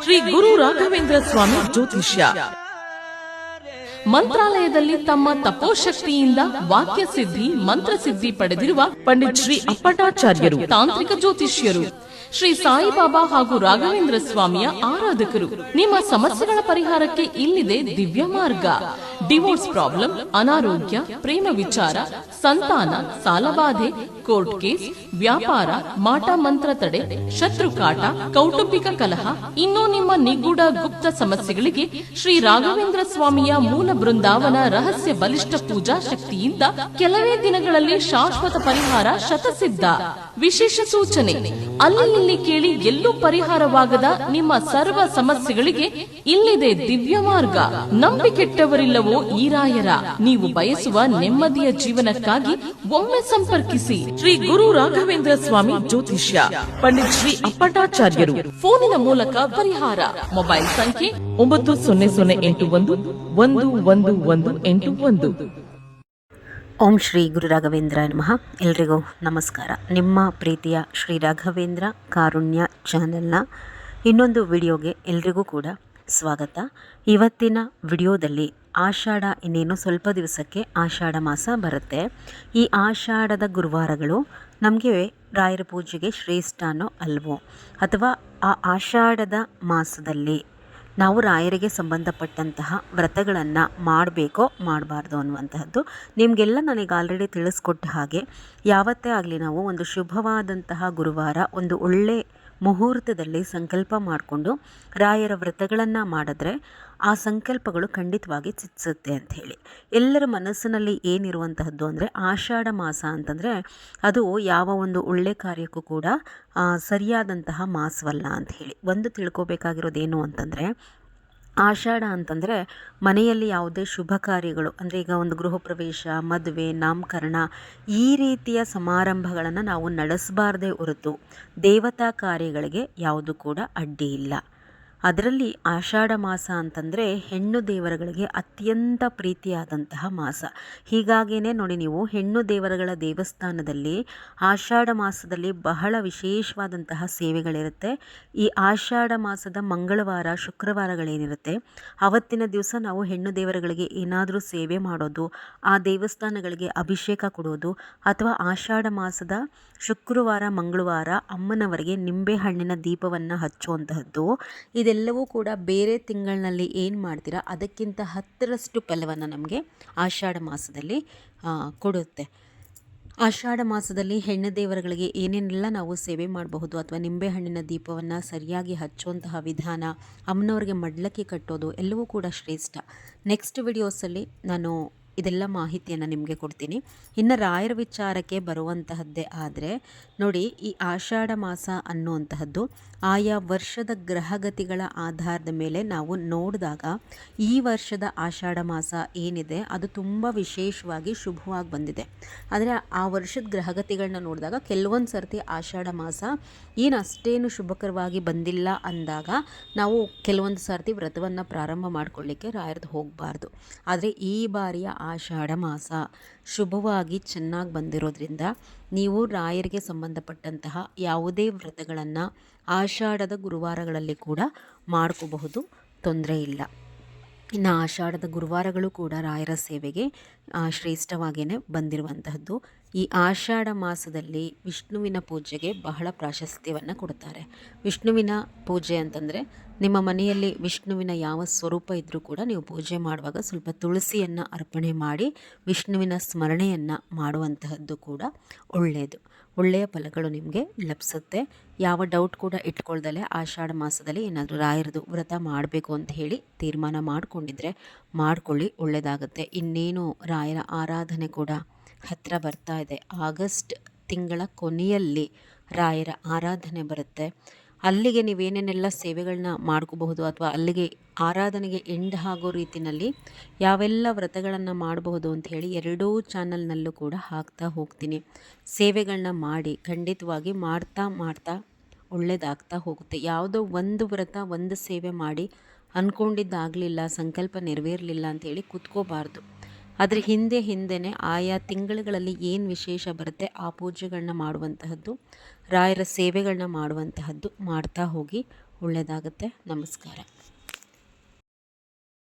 ಶ್ರೀ ಗುರು ರಾಘವೇಂದ್ರ ಸ್ವಾಮಿ ಜ್ಯೋತಿಷ್ಯ. ಮಂತ್ರಾಲಯದಲ್ಲಿ ತಮ್ಮ ತಪೋಶಕ್ತಿಯಿಂದ ವಾಕ್ಯ ಸಿದ್ಧಿ ಮಂತ್ರಸಿದ್ಧಿ ಪಡೆದಿರುವ ಪಂಡಿತ್ ಶ್ರೀ ಅಪ್ಪಟಾಚಾರ್ಯರು ತಾಂತ್ರಿಕ ಜ್ಯೋತಿಷ್ಯರು. ಶ್ರೀ ಸಾಯಿಬಾಬಾ ಹಾಗೂ ರಾಘವೇಂದ್ರ ಸ್ವಾಮಿಯ ಆರಾಧಕರು. ನಿಮ್ಮ ಸಮಸ್ಯೆಗಳ ಪರಿಹಾರಕ್ಕೆ ಇಲ್ಲಿದೆ ದಿವ್ಯ ಮಾರ್ಗ. ಡಿವೋರ್ಸ್ ಪ್ರಾಬ್ಲಮ್, ಅನಾರೋಗ್ಯ, ಪ್ರೇಮ ವಿಚಾರ, ಸಂತಾನ, ಸಾಲಬಾಧೆ, ಕೋರ್ಟ್ ಕೇಸ್, ವ್ಯಾಪಾರ, ಮಾಟ ಮಂತ್ರ ತಡೆ, ಶತ್ರುಕಾಟ, ಕೌಟುಂಬಿಕ ಕಲಹ, ಇನ್ನೂ ನಿಮ್ಮ ನಿಗೂಢ ಗುಪ್ತ ಸಮಸ್ಯೆಗಳಿಗೆ ಶ್ರೀ ರಾಘವೇಂದ್ರ ಸ್ವಾಮಿಯ ಮೂಲ ಬೃಂದಾವನ ರಹಸ್ಯ ಬಲಿಷ್ಠ ಪೂಜಾ ಶಕ್ತಿಯಿಂದ ಕೆಲವೇ ದಿನಗಳಲ್ಲಿ ಶಾಶ್ವತ ಪರಿಹಾರ ಶತಸಿದ್ಧ. ವಿಶೇಷ ಸೂಚನೆ: ಅಲ್ಲಿ ಇಲ್ಲಿ ಕೇಳಿ ಎಲ್ಲೂ ಪರಿಹಾರವಾಗದ ನಿಮ್ಮ ಸರ್ವ ಸಮಸ್ಯೆಗಳಿಗೆ ಇಲ್ಲಿದೆ ದಿವ್ಯ ಮಾರ್ಗ. ನಂಬಿಕೆಟ್ಟವರಿಲ್ಲವೋ ಈ ರಾಯರ. ನೀವು ಬಯಸುವ ನೆಮ್ಮದಿಯ ಜೀವನಕ್ಕಾಗಿ ಒಮ್ಮೆ ಸಂಪರ್ಕಿಸಿ. ಶ್ರೀ ಗುರು ರಾಘವೇಂದ್ರ ಸ್ವಾಮಿ ಜ್ಯೋತಿಷ್ಯ, ಪಂಡಿತ್ ಶ್ರೀ ಅಪ್ಪಟಾಚಾರ್ಯರು. ಫೋನಿನ ಮೂಲಕ ಪರಿಹಾರ. ಮೊಬೈಲ್ ಸಂಖ್ಯೆ 9008111181. ಓಂ ಶ್ರೀ ಗುರು ರಾಘವೇಂದ್ರ ನಮಃ. ಎಲ್ರಿಗೂ ನಮಸ್ಕಾರ. ನಿಮ್ಮ ಪ್ರೀತಿಯ ಶ್ರೀ ರಾಘವೇಂದ್ರ ಕಾರುಣ್ಯ ಚಾನೆಲ್ನ ಇನ್ನೊಂದು ವಿಡಿಯೋಗೆ ಎಲ್ರಿಗೂ ಕೂಡ ಸ್ವಾಗತ. ಇವತ್ತಿನ ವಿಡಿಯೋದಲ್ಲಿ ಆಷಾಢ ಇನ್ನೇನು ಸ್ವಲ್ಪ ದಿವಸಕ್ಕೆ ಆಷಾಢ ಮಾಸ ಬರುತ್ತೆ. ಈ ಆಷಾಢದ ಗುರುವಾರಗಳು ನಮಗೆ ರಾಯರ ಪೂಜೆಗೆ ಶ್ರೇಷ್ಠನೋ ಅಲ್ವೋ, ಅಥವಾ ಆ ಆಷಾಢದ ಮಾಸದಲ್ಲಿ ನಾವು ರಾಯರಿಗೆ ಸಂಬಂಧಪಟ್ಟಂತಹ ವ್ರತಗಳನ್ನು ಮಾಡಬೇಕೋ ಮಾಡಬಾರ್ದು ಅನ್ನುವಂತಹದ್ದು ನಿಮಗೆಲ್ಲ ನನಗೆ ಆಲ್ರೆಡಿ ತಿಳಿಸ್ಕೊಟ್ಟ ಹಾಗೆ, ಯಾವತ್ತೇ ಆಗಲಿ ನಾವು ಒಂದು ಶುಭವಾದಂತಹ ಗುರುವಾರ ಒಂದು ಒಳ್ಳೆ ಮುಹೂರ್ತದಲ್ಲಿ ಸಂಕಲ್ಪ ಮಾಡಿಕೊಂಡು ರಾಯರ ವ್ರತಗಳನ್ನು ಮಾಡಿದ್ರೆ ಆ ಸಂಕಲ್ಪಗಳು ಖಂಡಿತವಾಗಿ ಸಿದ್ಧಿಸುತ್ತೆ ಅಂಥೇಳಿ. ಎಲ್ಲರ ಮನಸ್ಸಿನಲ್ಲಿ ಏನಿರುವಂತಹದ್ದು ಅಂದರೆ, ಆಷಾಢ ಮಾಸ ಅಂತಂದರೆ ಅದು ಯಾವ ಒಂದು ಒಳ್ಳೆ ಕಾರ್ಯಕ್ಕೂ ಕೂಡ ಸರಿಯಾದಂತಹ ಮಾಸವಲ್ಲ ಅಂಥೇಳಿ. ಒಂದು ತಿಳ್ಕೊಬೇಕಾಗಿರೋದೇನು ಅಂತಂದರೆ, ಆಷಾಢ ಅಂತಂದರೆ ಮನೆಯಲ್ಲಿ ಯಾವುದೇ ಶುಭ ಕಾರ್ಯಗಳು ಅಂದರೆ, ಈಗ ಒಂದು ಗೃಹ ಪ್ರವೇಶ, ಮದುವೆ, ನಾಮಕರಣ ಈ ರೀತಿಯ ಸಮಾರಂಭಗಳನ್ನು ನಾವು ನಡೆಸಬಾರ್ದೇ ಹೊರತು ದೇವತಾ ಕಾರ್ಯಗಳಿಗೆ ಯಾವುದು ಕೂಡ ಅಡ್ಡಿ ಇಲ್ಲ. ಅದರಲ್ಲಿ ಆಷಾಢ ಮಾಸ ಅಂತಂದರೆ ಹೆಣ್ಣು ದೇವರುಗಳಿಗೆ ಅತ್ಯಂತ ಪ್ರೀತಿಯಾದಂತಹ ಮಾಸ. ಹೀಗಾಗಿಯೇ ನೋಡಿ, ನೀವು ಹೆಣ್ಣು ದೇವರುಗಳ ದೇವಸ್ಥಾನದಲ್ಲಿ ಆಷಾಢ ಮಾಸದಲ್ಲಿ ಬಹಳ ವಿಶೇಷವಾದಂತಹ ಸೇವೆಗಳಿರುತ್ತೆ. ಈ ಆಷಾಢ ಮಾಸದ ಮಂಗಳವಾರ, ಶುಕ್ರವಾರಗಳೇನಿರುತ್ತೆ ಆವತ್ತಿನ ದಿವಸ ನಾವು ಹೆಣ್ಣು ದೇವರುಗಳಿಗೆ ಏನಾದರೂ ಸೇವೆ ಮಾಡೋದು, ಆ ದೇವಸ್ಥಾನಗಳಿಗೆ ಅಭಿಷೇಕ ಕೊಡೋದು, ಅಥವಾ ಆಷಾಢ ಮಾಸದ ಶುಕ್ರವಾರ, ಮಂಗಳವಾರ ಅಮ್ಮನವರಿಗೆ ನಿಂಬೆ ಹಣ್ಣಿನ ದೀಪವನ್ನು ಹಚ್ಚುವಂತಹದ್ದು, ಇದೆಲ್ಲವೂ ಕೂಡ ಬೇರೆ ತಿಂಗಳಿನಲ್ಲಿ ಏನು ಮಾಡ್ತೀರಾ ಅದಕ್ಕಿಂತ 10ರಷ್ಟು ಫಲವನ್ನು ನಮಗೆ ಆಷಾಢ ಮಾಸದಲ್ಲಿ ಕೊಡುತ್ತೆ. ಆಷಾಢ ಮಾಸದಲ್ಲಿ ಹೆಣ್ಣು ದೇವರುಗಳಿಗೆ ಏನೇನೆಲ್ಲ ನಾವು ಸೇವೆ ಮಾಡಬಹುದು, ಅಥವಾ ನಿಂಬೆಹಣ್ಣಿನ ದೀಪವನ್ನು ಸರಿಯಾಗಿ ಹಚ್ಚುವಂತಹ ವಿಧಾನ, ಅಮ್ಮನವ್ರಿಗೆ ಮಡ್ಲಕ್ಕಿ ಕಟ್ಟೋದು ಎಲ್ಲವೂ ಕೂಡ ಶ್ರೇಷ್ಠ. ನೆಕ್ಸ್ಟ್ ವಿಡಿಯೋಸಲ್ಲಿ ನಾನು ಇದೆಲ್ಲ ಮಾಹಿತಿಯನ್ನು ನಿಮಗೆ ಕೊಡ್ತೀನಿ. ಇನ್ನು ರಾಯರ ವಿಚಾರಕ್ಕೆ ಬರುವಂತಹದ್ದೇ ಆದರೆ ನೋಡಿ, ಈ ಆಷಾಢ ಮಾಸ ಅನ್ನುವಂತಹದ್ದು ಆಯಾ ವರ್ಷದ ಗ್ರಹಗತಿಗಳ ಆಧಾರದ ಮೇಲೆ ನಾವು ನೋಡಿದಾಗ ಈ ವರ್ಷದ ಆಷಾಢ ಮಾಸ ಏನಿದೆ ಅದು ತುಂಬ ವಿಶೇಷವಾಗಿ ಶುಭವಾಗಿ ಬಂದಿದೆ. ಆದರೆ ಆ ವರ್ಷದ ಗ್ರಹಗತಿಗಳನ್ನ ನೋಡಿದಾಗ ಕೆಲವೊಂದು ಸರ್ತಿ ಆಷಾಢ ಮಾಸ ಏನು ಅಷ್ಟೇನು ಶುಭಕರವಾಗಿ ಬಂದಿಲ್ಲ ಅಂದಾಗ ನಾವು ಕೆಲವೊಂದು ಸರ್ತಿ ವ್ರತವನ್ನು ಪ್ರಾರಂಭ ಮಾಡಿಕೊಳ್ಳಿಕ್ಕೆ ರಾಯರದು ಹೋಗಬಾರ್ದು. ಆದರೆ ಈ ಬಾರಿಯ ಆಷಾಢ ಮಾಸ ಶುಭವಾಗಿ ಚೆನ್ನಾಗಿ ಬಂದಿರೋದ್ರಿಂದ ನೀವು ರಾಯರಿಗೆ ಸಂಬಂಧಪಟ್ಟಂತಹ ಯಾವುದೇ ವ್ರತಗಳನ್ನು ಆಷಾಢದ ಗುರುವಾರಗಳಲ್ಲಿ ಕೂಡ ಮಾಡ್ಕೋಬಹುದು, ತೊಂದರೆ ಇಲ್ಲ. ಇನ್ನು ಆಷಾಢದ ಗುರುವಾರಗಳು ಕೂಡ ರಾಯರ ಸೇವೆಗೆ ಶ್ರೇಷ್ಠವಾಗಿಯೇ ಬಂದಿರುವಂತಹದ್ದು. ಈ ಆಷಾಢ ಮಾಸದಲ್ಲಿ ವಿಷ್ಣುವಿನ ಪೂಜೆಗೆ ಬಹಳ ಪ್ರಾಶಸ್ತ್ಯವನ್ನು ಕೊಡ್ತಾರೆ. ವಿಷ್ಣುವಿನ ಪೂಜೆ ಅಂತಂದರೆ, ನಿಮ್ಮ ಮನೆಯಲ್ಲಿ ವಿಷ್ಣುವಿನ ಯಾವ ಸ್ವರೂಪ ಇದ್ದರೂ ಕೂಡ ನೀವು ಪೂಜೆ ಮಾಡುವಾಗ ಸ್ವಲ್ಪ ತುಳಸಿಯನ್ನು ಅರ್ಪಣೆ ಮಾಡಿ ವಿಷ್ಣುವಿನ ಸ್ಮರಣೆಯನ್ನು ಮಾಡುವಂತಹದ್ದು ಕೂಡ ಒಳ್ಳೆಯದು. ಒಳ್ಳೆಯ ಫಲಗಳು ನಿಮಗೆ ಲಭಿಸುತ್ತೆ. ಯಾವ ಡೌಟ್ ಕೂಡ ಇಟ್ಕೊಳ್ದಲೆ ಆಷಾಢ ಮಾಸದಲ್ಲಿ ಏನಾದರೂ ರಾಯರದು ವ್ರತ ಮಾಡಬೇಕು ಅಂತ ಹೇಳಿ ತೀರ್ಮಾನ ಮಾಡಿಕೊಂಡಿದ್ರೆ ಮಾಡಿಕೊಳ್ಳಿ, ಒಳ್ಳೆಯದಾಗುತ್ತೆ. ಇನ್ನೇನು ರಾಯರ ಆರಾಧನೆ ಕೂಡ ಹತ್ತಿರ ಬರ್ತಾ ಇದೆ. ಆಗಸ್ಟ್ ತಿಂಗಳ ಕೊನೆಯಲ್ಲಿ ರಾಯರ ಆರಾಧನೆ ಬರುತ್ತೆ. ಅಲ್ಲಿಗೆ ನೀವೇನೇನೆಲ್ಲ ಸೇವೆಗಳನ್ನ ಮಾಡ್ಕೋಬಹುದು, ಅಥವಾ ಅಲ್ಲಿಗೆ ಆರಾಧನೆಗೆ ಎಂಡ್ ಆಗೋ ರೀತಿಯಲ್ಲಿ ಯಾವೆಲ್ಲ ವ್ರತಗಳನ್ನು ಮಾಡಬಹುದು ಅಂತ ಹೇಳಿ ಎರಡೂ ಚಾನಲ್ನಲ್ಲೂ ಕೂಡ ಹಾಕ್ತಾ ಹೋಗ್ತೀನಿ. ಸೇವೆಗಳನ್ನ ಮಾಡಿ ಖಂಡಿತವಾಗಿ ಮಾಡ್ತಾ ಮಾಡ್ತಾ ಒಳ್ಳೆಯದಾಗ್ತಾ ಹೋಗುತ್ತೆ. ಯಾವುದೋ ಒಂದು ವ್ರತ, ಒಂದು ಸೇವೆ ಮಾಡಿ ಅಂದ್ಕೊಂಡಿದ್ದಾಗಲಿಲ್ಲ, ಸಂಕಲ್ಪ ನೆರವೇರಲಿಲ್ಲ ಅಂಥೇಳಿ ಕೂತ್ಕೋಬಾರ್ದು. ಅದರ ಹಿಂದೆನೇ ಆಯಾ ತಿಂಗಳುಗಳಲ್ಲಿ ಏನು ವಿಶೇಷ ಬರುತ್ತೆ ಆ ಪೂಜೆಗಳನ್ನ ಮಾಡುವಂತಹದ್ದು, ರಾಯರ ಸೇವೆಗಳನ್ನ ಮಾಡುವಂತಹದ್ದು ಮಾಡ್ತಾ ಹೋಗಿ ಒಳ್ಳೆಯದಾಗುತ್ತೆ. ನಮಸ್ಕಾರ.